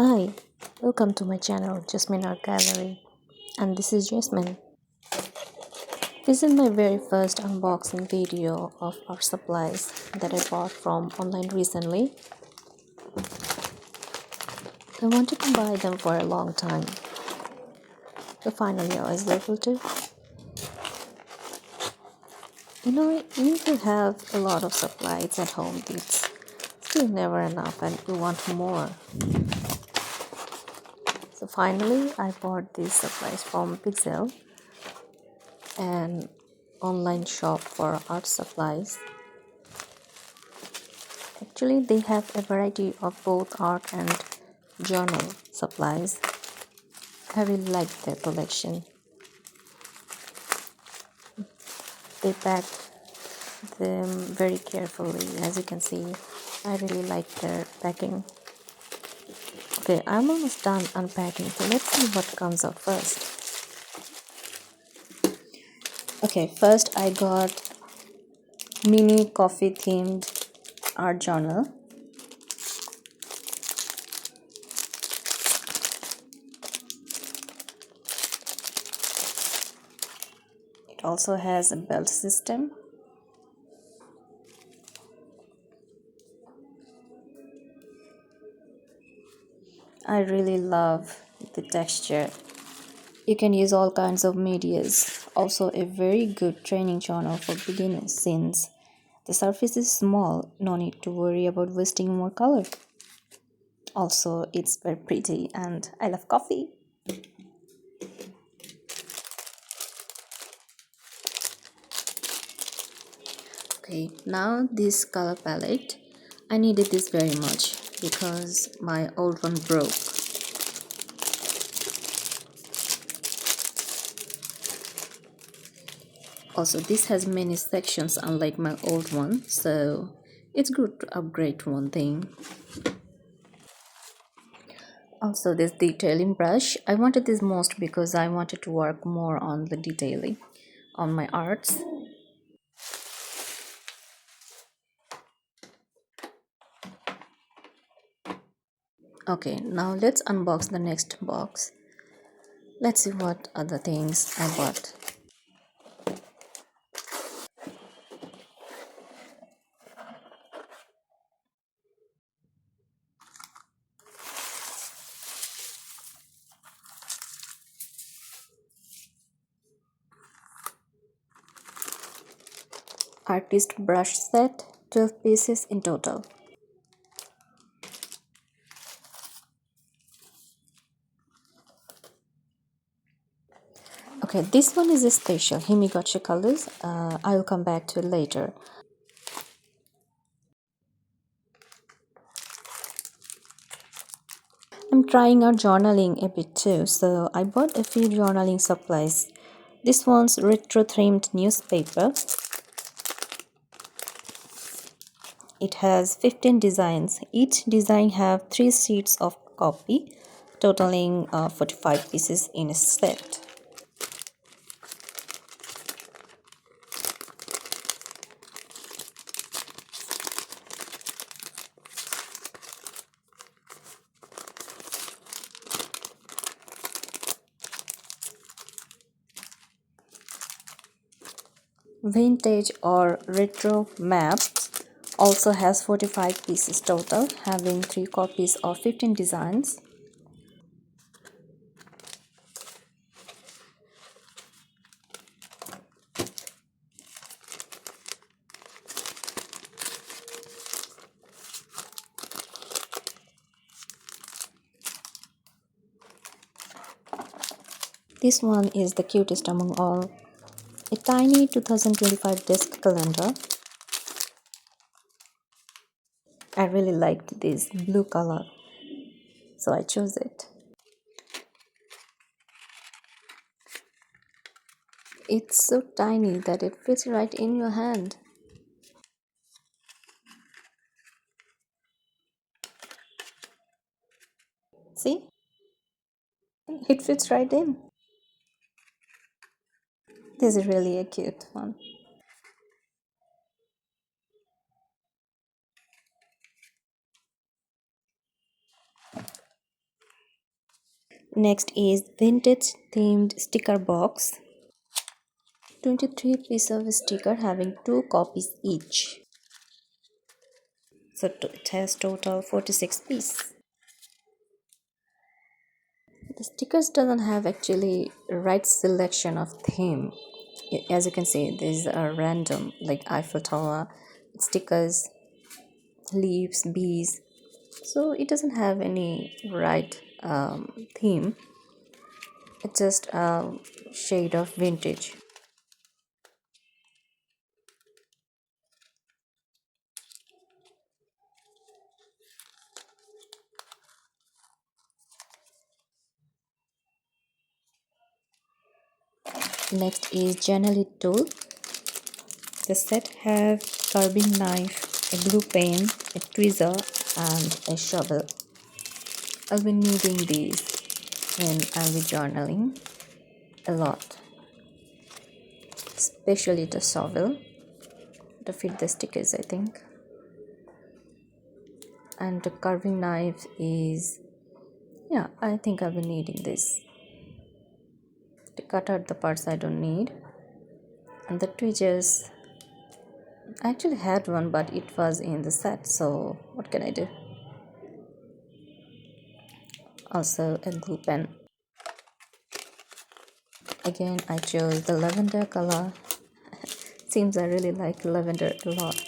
Hi, welcome to my channel Jasmin Art Gallery, and this is Jasmin. This is my very first unboxing video of art supplies that I bought from online recently. I wanted to buy them for a long time, so finally I was able to. Even if you have a lot of supplies at home, it's still never enough and you want more. So finally I bought these supplies from Pixel, an online shop for art supplies. Actually, they have a variety of both art and journal supplies. I really like their collection. They packed them very carefully, as you can see. I really like their packing. Okay, I'm almost done unpacking, so let's see what comes out first. Okay, first I got mini coffee themed art journal. It also has a belt system. I really love the texture. You can use all kinds of medias. Also a very good training journal for beginners since the surface is small, no need to worry about wasting more color. Also, it's very pretty and I love coffee. Okay, now this color palette. I needed this very much because my old one broke. Also, this has many sections unlike my old one, so it's good to upgrade one thing. Also, this detailing brush. I wanted this most because I wanted to work more on the detailing on my arts. Okay, now let's unbox the next box. Let's see what other things I bought. Artist brush set, 12 pieces in total. Okay, this one is a special Himigachi colors. I will come back to it later. I'm trying out journaling a bit too, so I bought a few journaling supplies. This one's retro themed newspaper. It has 15 designs. Each design have 3 sheets of copy, totaling 45 pieces in a set. Vintage or retro maps also has 45 pieces total, having 3 copies of 15 designs. This one is the cutest among all. A tiny 2025 disc calendar. I really liked this blue color, so I chose it. It's so tiny that it fits right in your hand. See? It fits right in. This is really a cute one. Next is vintage themed sticker box. 23 piece of sticker having 2 copies each. So it has total 46 piece. The stickers doesn't have actually right selection of theme. As you can see, these are random like Eiffel Tower stickers, leaves, bees. So it doesn't have any right theme. It's just a shade of vintage. Next is journaling tool. The set have carving knife, a glue pen, a tweezer, and a shovel. I'll be needing these when I'll be journaling a lot, especially the shovel to fit the stickers, I think. And the carving knife is, yeah, I think I'll be needing this to cut out the parts I don't need. And the tweezers, I actually had one, but it was in the set, so what can I do? Also, a glue pen. Again, I chose the lavender color. Seems I really like lavender a lot.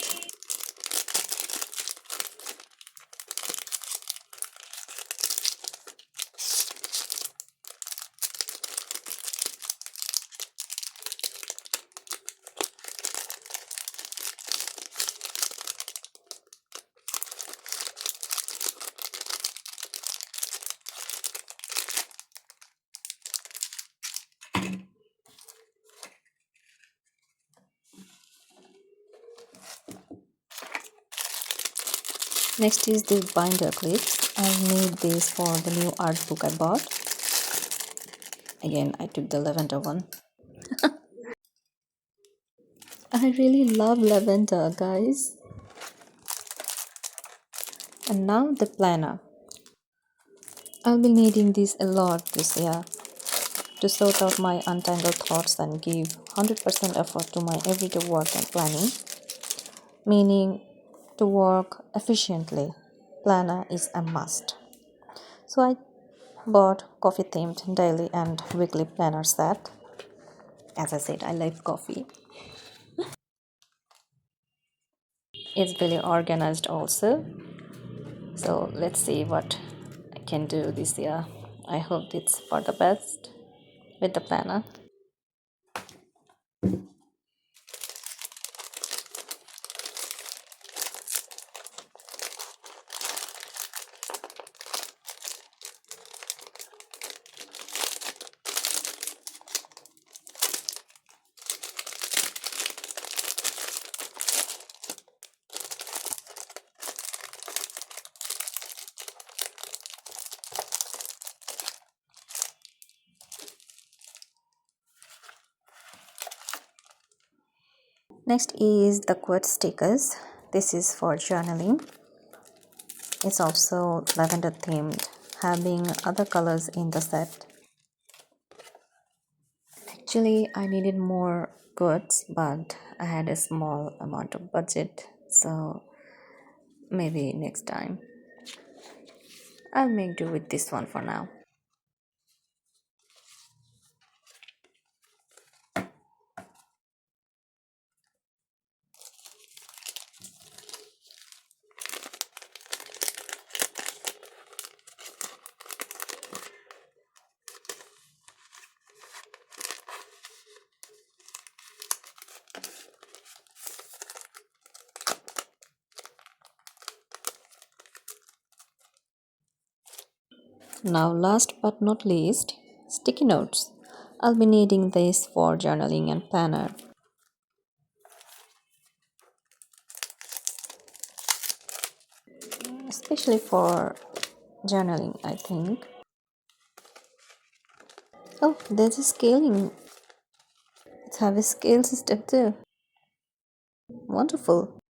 Next is the binder clips. I need this for the new art book I bought. Again, I took the lavender one. I really love lavender, guys. And now the planner. I'll be needing this a lot this year to sort out my untangled thoughts and give 100% effort to my everyday work and planning, meaning to work efficiently. Planner is a must. So I bought coffee themed daily and weekly planner set. As I said, I like coffee. It's really organized also. So let's see what I can do this year. I hope it's for the best with the planner. Next is the quote stickers. This is for journaling. It's also lavender themed, having other colors in the set. Actually, I needed more quotes, but I had a small amount of budget, so maybe next time. I'll make do with this one for now. Now, last but not least, sticky notes. I'll be needing this for journaling and planner, especially for journaling, I think. Oh, there's a scaling. It's have a scale system too. Wonderful.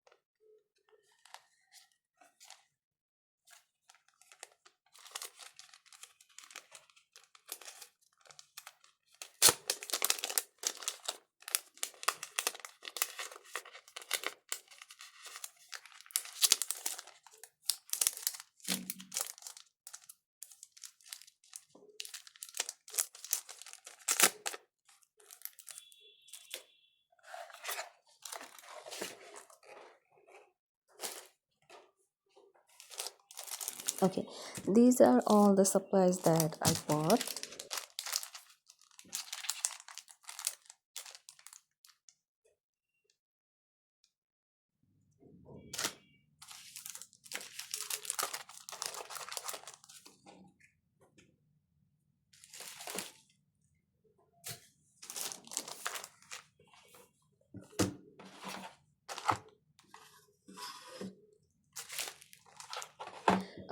Okay, these are all the supplies that I bought.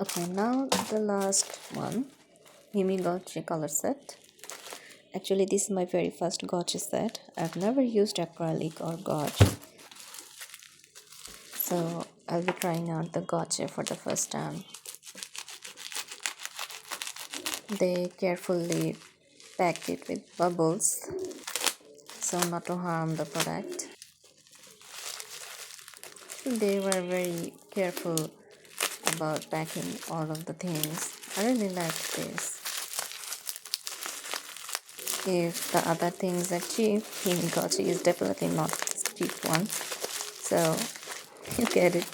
Okay, now the last one, Mimi Gotcha color set. Actually, this is my very first gotcha set. I've never used acrylic or gotcha, so I'll be trying out the gotcha for the first time. They carefully packed it with bubbles so not to harm the product. They were very careful about packing all of the things. I really like this. If the other things are cheap, Himikochi is definitely not a cheap one. So you get it.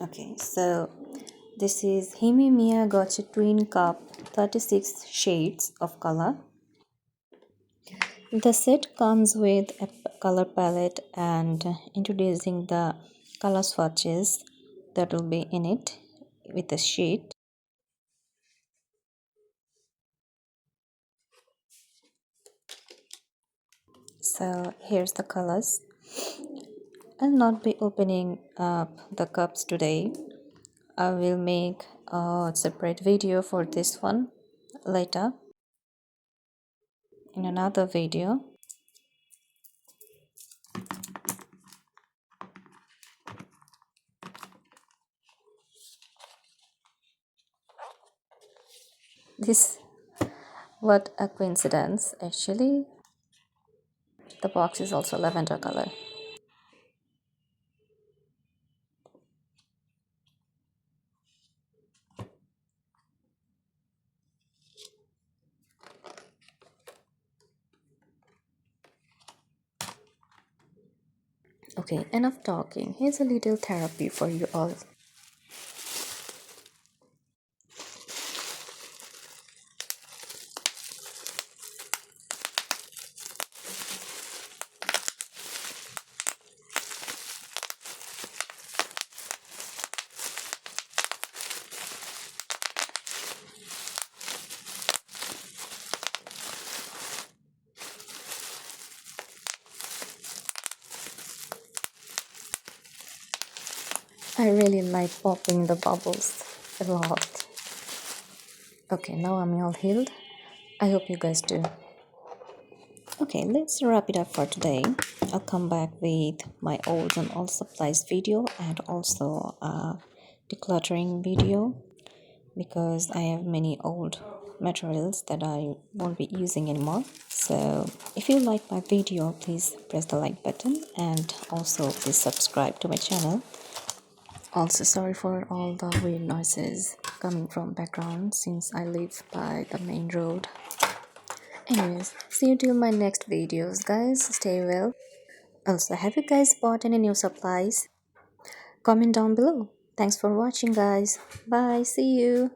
Okay, so this is Himi Miya Gotcha Twin Cup 36 shades of color. The set comes with a color palette and introducing the color swatches that will be in it with a sheet. So here's the colors. I'll not be opening up the cups today. I will make a separate video for this one later in another video. This, what a coincidence, actually. The box is also lavender color. Okay, enough talking. Here's a little therapy for you all. I really like popping the bubbles a lot. Okay, now I'm all healed. I hope you guys do. Okay, let's wrap it up for today. I'll come back with my old and all supplies video and also a decluttering video because I have many old materials that I won't be using anymore. So if you like my video, please press the like button and also please subscribe to my channel. Also sorry for all the weird noises coming from background since I live by the main road. Anyways, see you till my next videos, guys. Stay well. Also, have you guys bought any new supplies? Comment down below. Thanks for watching, guys. Bye. See you.